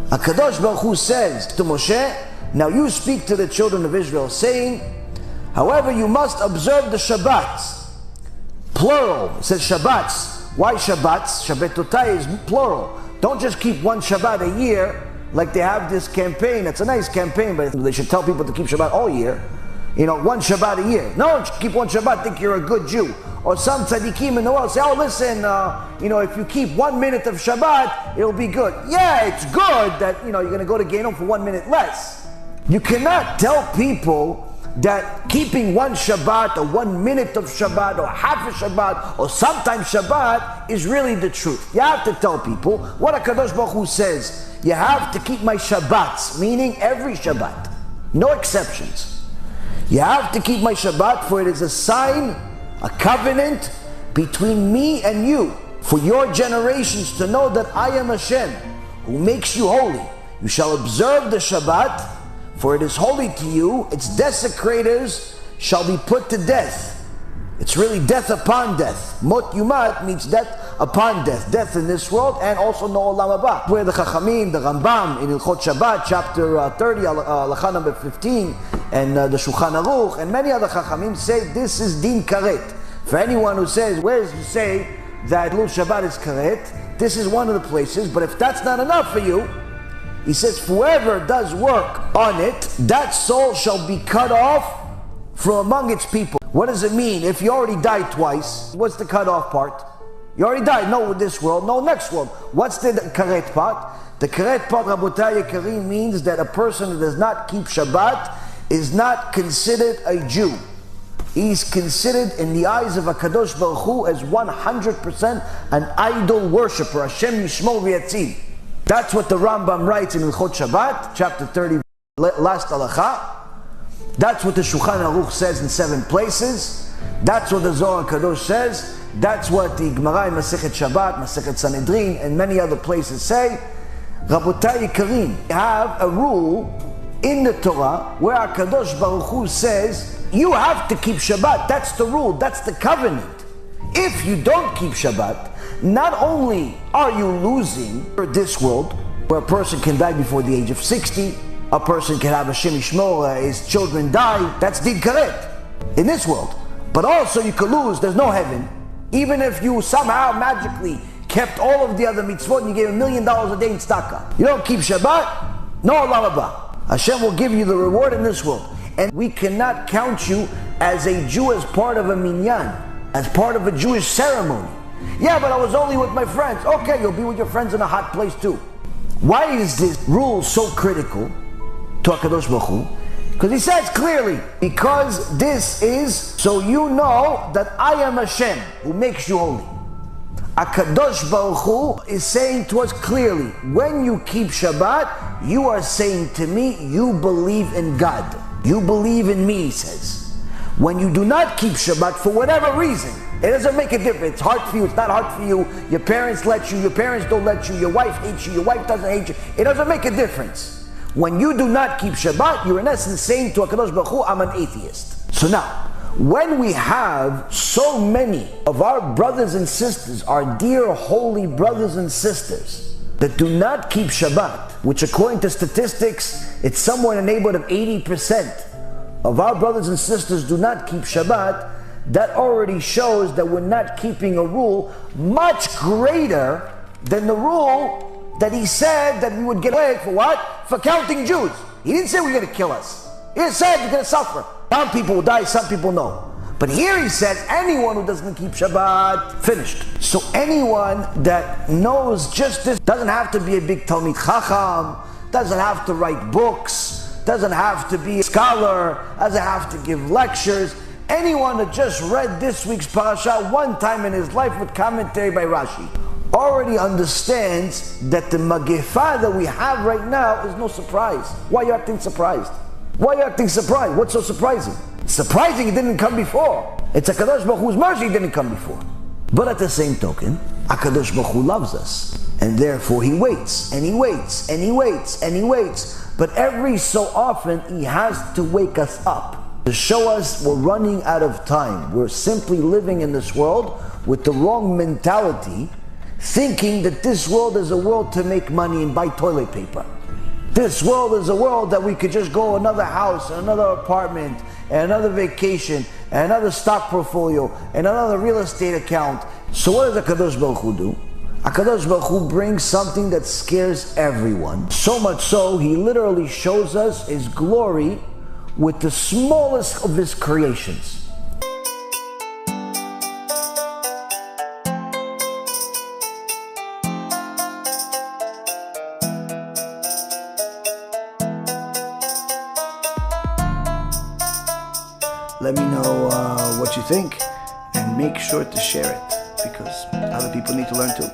HaKadosh Baruch Hu says to Moshe, now you speak to the children of Israel, saying, however, you must observe the Shabbats. Plural. It says Shabbats. Why Shabbats? Shabbatotai is plural. Don't just keep one Shabbat a year, like they have this campaign. It's a nice campaign, but they should tell people to keep Shabbat all year. One Shabbat a year. No, keep one Shabbat, think you're a good Jew. Or some tzaddikim in the world say, oh listen, if you keep 1 minute of Shabbat, it'll be good. Yeah, it's good that, you're going to go to Gehinnom for 1 minute less. You cannot tell people that keeping one Shabbat or 1 minute of Shabbat or half a Shabbat or sometimes Shabbat is really the truth. You have to tell people what HaKadosh Baruch Hu says. You have to keep my Shabbats, meaning every Shabbat. No exceptions. You have to keep my Shabbat, for it is a sign, a covenant between me and you, for your generations to know that I am Hashem, who makes you holy. You shall observe the Shabbat, for it is holy to you. Its desecrators shall be put to death. It's really death upon death. Mot yumat means death upon death. Death in this world and also no olam haba. Where the Chachamim, the Rambam in Ilchot Shabbat, chapter 30, halakha number 15, and the Shulchan Aruch, and many other Chachamim say this is din karet. For anyone who says, where does it say that Lul Shabbat is karet? This is one of the places, but if that's not enough for you, he says, whoever does work on it, that soul shall be cut off from among its people. What does it mean? If you already died twice, what's the cut-off part? You already died, no this world, no next world. What's the karet part? The karet part, Rabotai Yekarim, means that a person who does not keep Shabbat is not considered a Jew. He's considered in the eyes of HaKadosh Baruch Hu as 100% an idol worshipper. Hashem Yishmor V'Yatzil. That's what the Rambam writes in Ilchot Shabbat, chapter 30, last halakha. That's what the Shulchan Aruch says in 7 places. That's what the Zohar Kadosh says. That's what the Gemara in Masechet Shabbat, Masechet Sanhedrin, and many other places say. Rabotai Yekarim, have a rule in the Torah where HaKadosh Baruch Hu says, you have to keep Shabbat. That's the rule, that's the covenant. If you don't keep Shabbat, not only are you losing this world, where a person can die before the age of 60, a person can have Hashem Yishmor, his children die, that's din karet in this world. But also you could lose, there's no heaven. Even if you somehow magically kept all of the other mitzvot and you gave $1 million a day in tzedakah. You don't keep Shabbat, no olam haba. Hashem will give you the reward in this world. And we cannot count you as a Jew as part of a minyan, as part of a Jewish ceremony. Yeah, but I was only with my friends. Okay, you'll be with your friends in a hot place too. Why is this rule so critical to HaKadosh Baruch Hu? Because he says clearly, because this is so you know that I am Hashem who makes you holy. HaKadosh Baruch Hu is saying to us clearly, when you keep Shabbat, you are saying to me, you believe in God. You believe in me, he says. When you do not keep Shabbat for whatever reason, it doesn't make a difference. It's hard for you, it's not hard for you. Your parents let you, your parents don't let you, your wife hates you, your wife doesn't hate you. It doesn't make a difference. When you do not keep Shabbat, you're in essence saying to HaKadosh Baruch Hu, I'm an atheist. So now, when we have so many of our brothers and sisters, our dear holy brothers and sisters, that do not keep Shabbat, which according to statistics, it's somewhere in the neighborhood of 80% of our brothers and sisters do not keep Shabbat, that already shows that we're not keeping a rule much greater than the rule that he said that we would get away for what? For counting Jews. He didn't say we're going to kill us. He said you're going to suffer. Some people will die, some people no. But here he says anyone who doesn't keep Shabbat, finished. So anyone that knows just this, doesn't have to be a big Talmid Chacham, doesn't have to write books, doesn't have to be a scholar, doesn't have to give lectures. Anyone that just read this week's parasha one time in his life with commentary by Rashi already understands that the Magifah that we have right now is no surprise. Why are you acting surprised? Why are you acting surprised? What's so surprising? It's surprising it didn't come before. It's HaKadosh Baruch Hu's mercy it didn't come before. But at the same token, HaKadosh Baruch Hu loves us. And therefore he waits, and he waits, and he waits, and he waits. But every so often he has to wake us up to show us we're running out of time. We're simply living in this world with the wrong mentality, thinking that this world is a world to make money and buy toilet paper. This world is a world that we could just go another house, another apartment, and another vacation, and another stock portfolio, and another real estate account. So what does HaKadosh Baruch Hu do? HaKadosh Baruch Hu brings something that scares everyone. So much so, He literally shows us His glory with the smallest of His creations. Let me know what you think, and make sure to share it, because other people need to learn too.